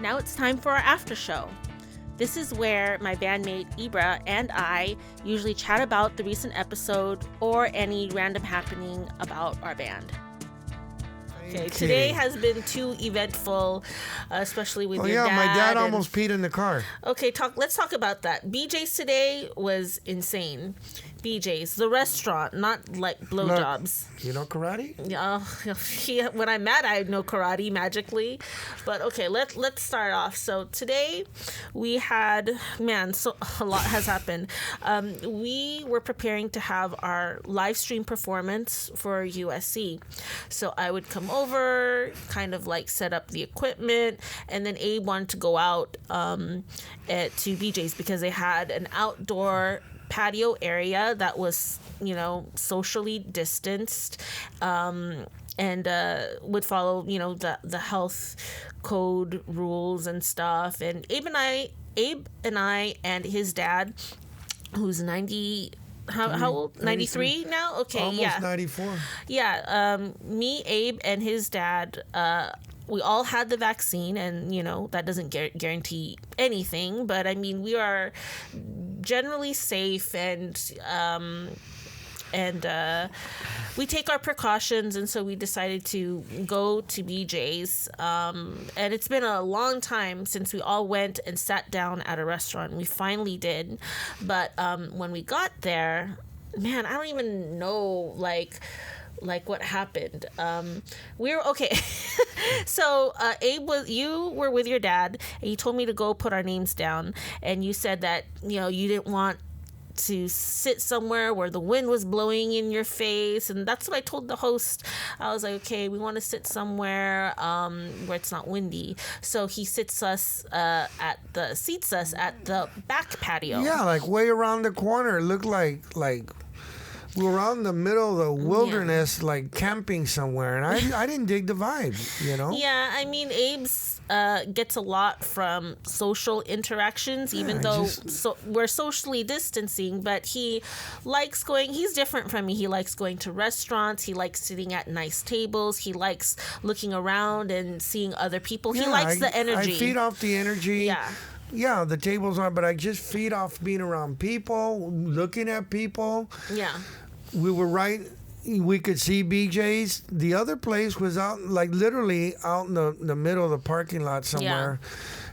Now it's time for our after show. This is where my bandmate Ybra and I usually chat about the recent episode or any random happening about our band. Okay, today has been too eventful, especially with your dad. My dad almost peed in the car. Okay, let's talk about that. BJ's today was insane. BJ's, the restaurant, not like blowjobs. You know karate? Yeah, when I'm mad, I know karate magically. But okay, let's start off. So today we had, so a lot has happened. We were preparing to have our live stream performance for USC. So I would come over, kind of like set up the equipment, and then Abe wanted to go out to BJ's because they had an outdoor patio area that was, socially distanced, and would follow, the health code rules and stuff. And Abe and I and his dad, who's 90. How old? 93 now? Okay, almost 94. Yeah, me, Abe, and his dad, we all had the vaccine, and, that doesn't guarantee anything. But, I mean, we are generally safe, and we take our precautions, and so we decided to go to BJ's. And it's been a long time since we all went and sat down at a restaurant. We finally did. But when we got there, I don't even know, like what happened. We were okay. So Abe, you were with your dad, and you told me to go put our names down, and you said that you didn't want to sit somewhere where the wind was blowing in your face, and that's what I told the host. I was like, okay, we want to sit somewhere where it's not windy. So he seats us at the back patio. Yeah, like way around the corner. It looked like we were out in the middle of the wilderness, like camping somewhere, and I didn't dig the vibe, Yeah, I mean, Abe's gets a lot from social interactions, even though we're socially distancing, but he likes going, he's different from me. He likes going to restaurants. He likes sitting at nice tables. He likes looking around and seeing other people. He likes the energy. I feed off the energy. Yeah. Yeah, the tables are, but I just feed off being around people, looking at people. Yeah. We were right. We could see BJ's. The other place was out, like literally out in the middle of the parking lot somewhere. Yeah.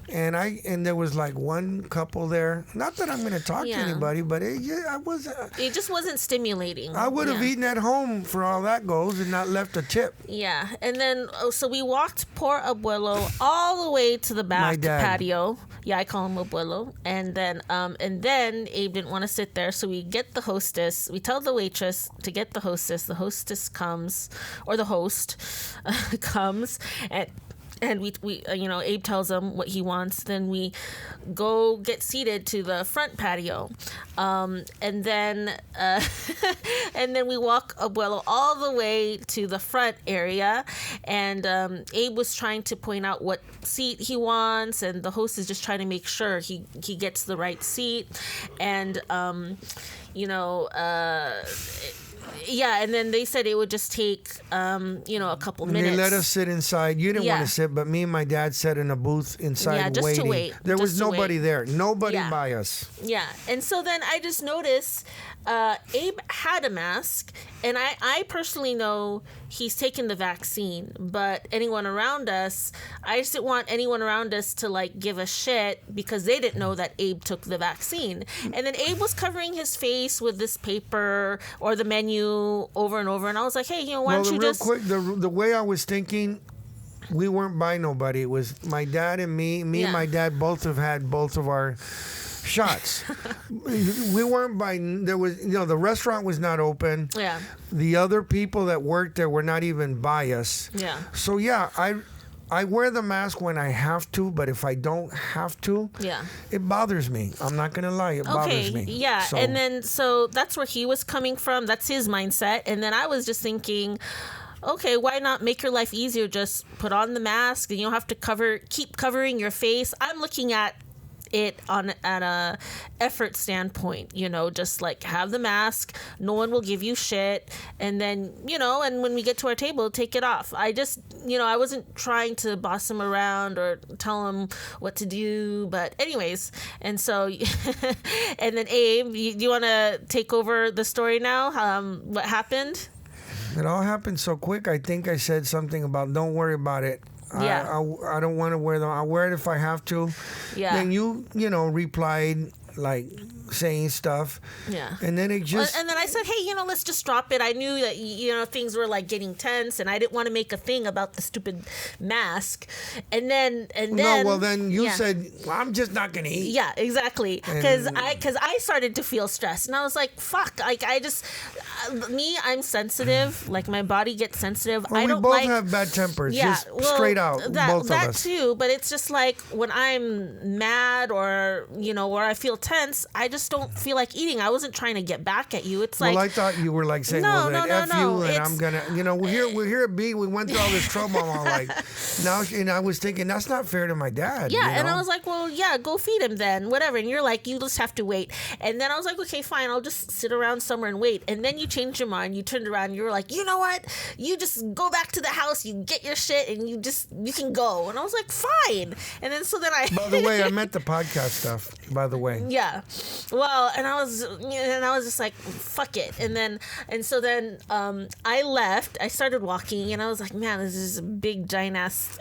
And there was like one couple there. Not that I'm going to talk to anybody, but it just wasn't stimulating. I would have eaten at home for all that goes and not left a tip. Yeah, and then so we walked poor Abuelo all the way to the back patio. Yeah, I call him Abuelo. And then Abe didn't want to sit there, so we get the hostess. We tell the waitress to get the hostess. The hostess comes, or the host comes, and we Abe tells him what he wants. Then we go get seated to the front patio, and then we walk Abuelo all the way to the front area. And Abe was trying to point out what seat he wants, and the host is just trying to make sure he gets the right seat. And yeah, and then they said it would just take, a couple minutes. They let us sit inside. You didn't want to sit, but me and my dad sat in a booth inside just waiting. To wait. There was nobody there. Nobody by us. Yeah, and so then I just noticed Abe had a mask, and I personally know he's taken the vaccine, but anyone around us, I just didn't want anyone around us to like give a shit because they didn't know that Abe took the vaccine. And then Abe was covering his face with this paper or the menu over and over, and I was like, hey, why don't you just... Quick, the way I was thinking, we weren't by nobody. It was my dad and me. And my dad both have had both of our shots. We weren't by... There was, the restaurant was not open. Yeah. The other people that worked there were not even by us. Yeah. So, yeah, I wear the mask when I have to, but if I don't have to, it bothers me. I'm not going to lie. It bothers me. Yeah. So. And then, so that's where he was coming from. That's his mindset. And then I was just thinking, okay, why not make your life easier? Just put on the mask and you don't have to keep covering your face. I'm looking at it on at a effort standpoint, just like have the mask, no one will give you shit, and then and when we get to our table, take it off. I just I wasn't trying to boss him around or tell him what to do, but anyways, and so and then Abe, you want to take over the story now? What happened? It all happened so quick. I think I said something about don't worry about it. Yeah. I don't want to wear them. I'll wear it if I have to. Yeah. Then you replied like saying stuff. Yeah. And then it just... And then I said, hey, let's just drop it. I knew that, things were like getting tense and I didn't want to make a thing about the stupid mask. And then... No, well then you said, well, I'm just not going to eat. Yeah, exactly. Because I started to feel stressed and I was like, fuck. Like I just... I'm sensitive. Like my body gets sensitive. Well, I don't we both like... have bad tempers. Yeah, just straight out, both of us. That too, but it's just like when I'm mad or, or I feel tense, I just don't feel like eating. I wasn't trying to get back at you. It's like... Well, I thought you were like saying, no, well, then F you, and I'm going to... we're here at B. We went through all this trouble. I'm like, now, and I was thinking, that's not fair to my dad. Yeah, and I was like, well, yeah, go feed him then, whatever. And you're like, you just have to wait. And then I was like, okay, fine, I'll just sit around somewhere and wait. And then you changed your mind. You turned around and you were like, you know what? You just go back to the house, you get your shit, and you can go. And I was like, fine. And then I... By the way, I meant the podcast stuff, by the way. Yeah. Well, and I was just like, fuck it. And so then I left. I started walking, and I was like, man, this is a big giant ass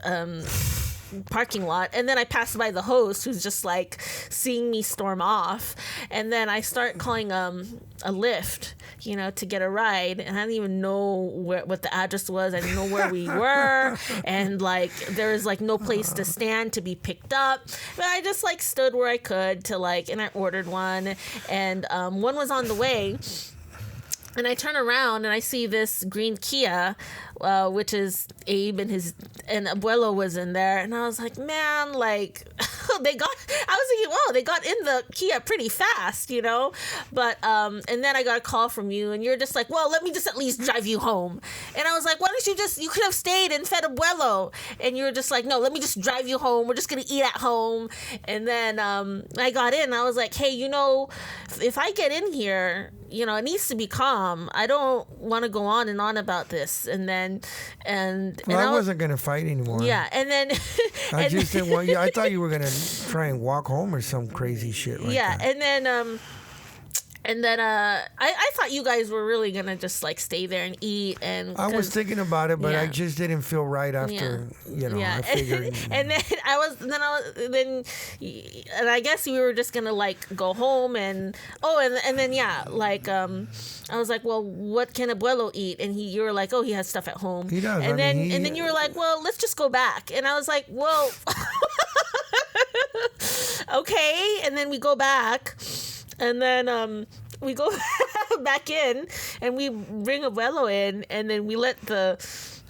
parking lot. And then I passed by the host, who's just like seeing me storm off. And then I start calling a Lyft, to get a ride. And I didn't even know what the address was. I didn't know where we were. And like there was like no place to stand to be picked up. But I just like stood where I could and I ordered one. And one was on the way. And I turn around and I see this green Kia, which is Abe and Abuelo was in there. And I was like, man, like they got in the Kia pretty fast, But, and then I got a call from you and you're just like, well, let me just at least drive you home. And I was like, why don't you could have stayed and fed Abuelo. And you were just like, no, let me just drive you home. We're just going to eat at home. And then I got in and I was like, hey, if I get in here, it needs to be calm. I don't want to go on and on about this. And then, I wasn't going to fight anymore. Yeah. And then, I just didn't want you. I thought you were going to try and walk home or some crazy shit like that. And then I thought you guys were really gonna just like stay there and eat. And I was thinking about it, but I just didn't feel right after. I figured. And then and I guess we were just gonna like go home and then I was like, well, what can Abuelo eat? And you were like, oh, he has stuff at home. He does. And then you were like, well, let's just go back. And I was like, well, okay. And then we go back. And then we go back in and we bring Abuelo in and then we let the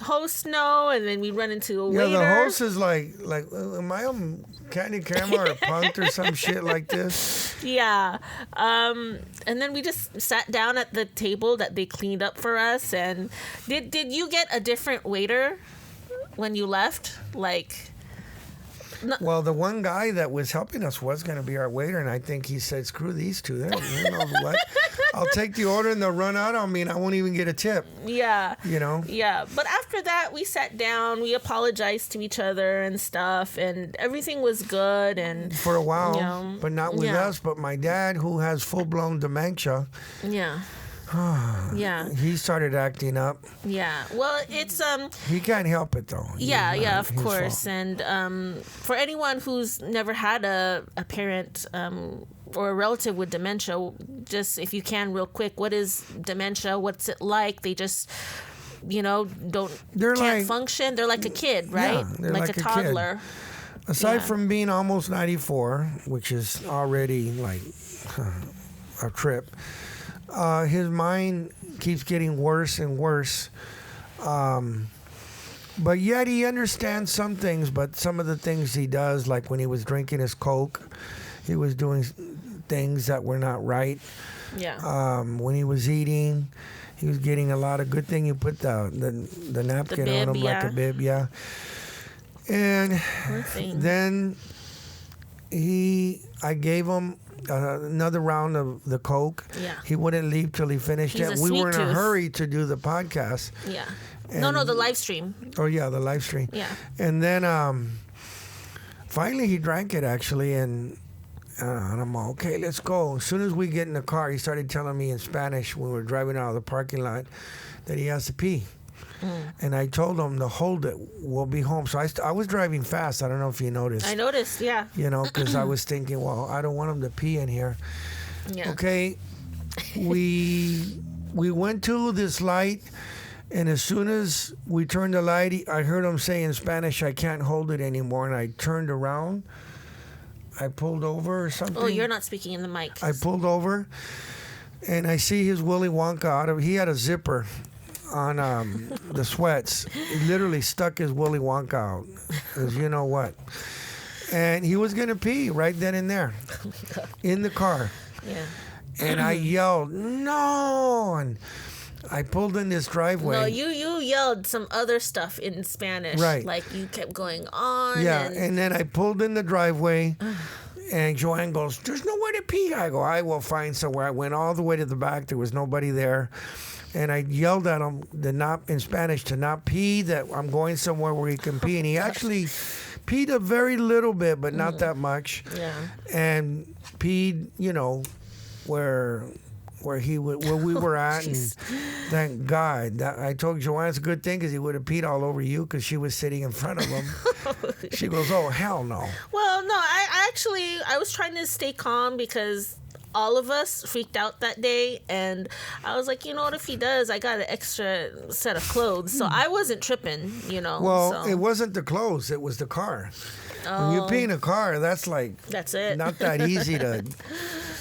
host know and then we run into a waiter. Yeah, the host is like, am I on Candy Camera or Punked or some shit like this? Yeah. And then we just sat down at the table that they cleaned up for us. And did you get a different waiter when you left? Like... No. Well, the one guy that was helping us was going to be our waiter, and I think he said, screw these two. You know what? I'll take the order, and they'll run out on me, and I won't even get a tip. Yeah. Yeah. But after that, we sat down. We apologized to each other and stuff, and everything was good. And for a while, but not with us. But my dad, who has full-blown dementia... Yeah. Yeah. He started acting up. Yeah. Well, it's he can't help it though. Yeah, of course. Fault. And for anyone who's never had a parent or a relative with dementia, just if you can real quick, what is dementia? What's it like? They just can't function. They're like a kid, right? Yeah, they're like a toddler. Kid. Aside from being almost 94, which is already like a trip. His mind keeps getting worse and worse. But yet he understands some things, but some of the things he does, like when he was drinking his Coke, he was doing things that were not right. Yeah. When he was eating, he was getting a lot of good thing. You put the napkin on him like a bib, yeah. And then I gave him another round of the Coke. Yeah. He wouldn't leave till he finished He's it. a We sweet were in a tooth. hurry to do the podcast. Yeah. No, the live stream. Oh yeah, the live stream. Yeah. And then finally he drank it actually, and I'm all, okay, let's go. As soon as we get in the car, he started telling me in Spanish when we were driving out of the parking lot that he has to pee. And I told him to hold it. We'll be home. So I was driving fast. I don't know if you noticed. I noticed, yeah. You know, because I was thinking, well, I don't want him to pee in here. Yeah. Okay, we went to this light, and as soon as we turned the light, I heard him say in Spanish, I can't hold it anymore. And I turned around. I pulled over or something. Oh, you're not speaking in the mic. I pulled over, and I see his Willy Wonka out of. He had a zipper on the sweats. He literally stuck his Willy Wonka out, as you know what. And he was gonna pee right then and there, in the car. Yeah. And I yelled, "No!" And I pulled in this driveway. No, you yelled some other stuff in Spanish. Right. Like you kept going on. Yeah, And and then I pulled in the driveway, and Joanne goes, "There's nowhere to pee." I go, "I will find somewhere." I went all the way to the back. There was nobody there. And I yelled at him in Spanish to not pee, that I'm going somewhere where he can pee. And he actually peed a very little bit, but not that much. Yeah. And peed, you know, where we were at. And thank God. I told Joanne it's a good thing because he would have peed all over you because she was sitting in front of him. She goes, "Oh, hell no." Well, no, I was trying to stay calm because all of us freaked out that day, and I was like, you know what, if he does, I got an extra set of clothes, so I wasn't tripping, you know. Well, so. it wasn't the clothes, it was the car. When you pee in a car, that's it. not that easy to,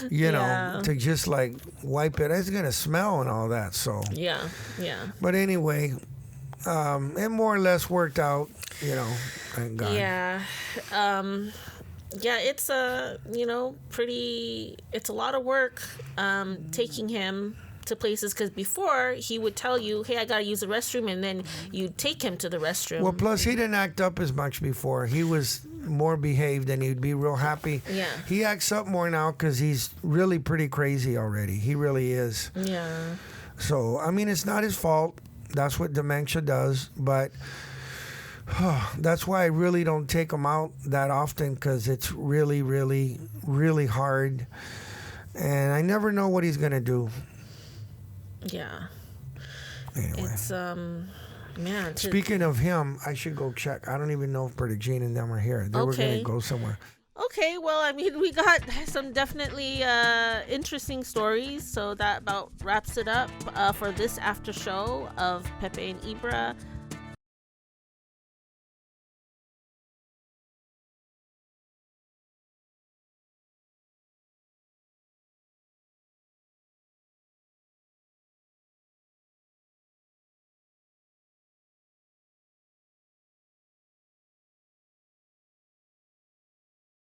you know, Yeah. to just like wipe it. It's gonna smell and all that. So Yeah. But anyway, it more or less worked out, you know. Thank God. Yeah. Yeah, it's it's a lot of work taking him to places, because before he would tell you, hey, I gotta use the restroom, and then you'd take him to the restroom. Well, plus he didn't act up as much before. He was more behaved and he'd be real happy. Yeah. He acts up more now because he's really pretty crazy already. He really is. Yeah. So, I mean, it's not his fault. That's what dementia does. But that's why I really don't take him out that often, because it's really, really, really hard. And I never know what he's going to do. Yeah. Anyway. It's, man. Speaking of him, I should go check. I don't even know if Berta Jean and them are here. They were going to go somewhere. Okay, well, I mean, we got some definitely interesting stories, so that about wraps it up for this after show of Pepe and Ybra.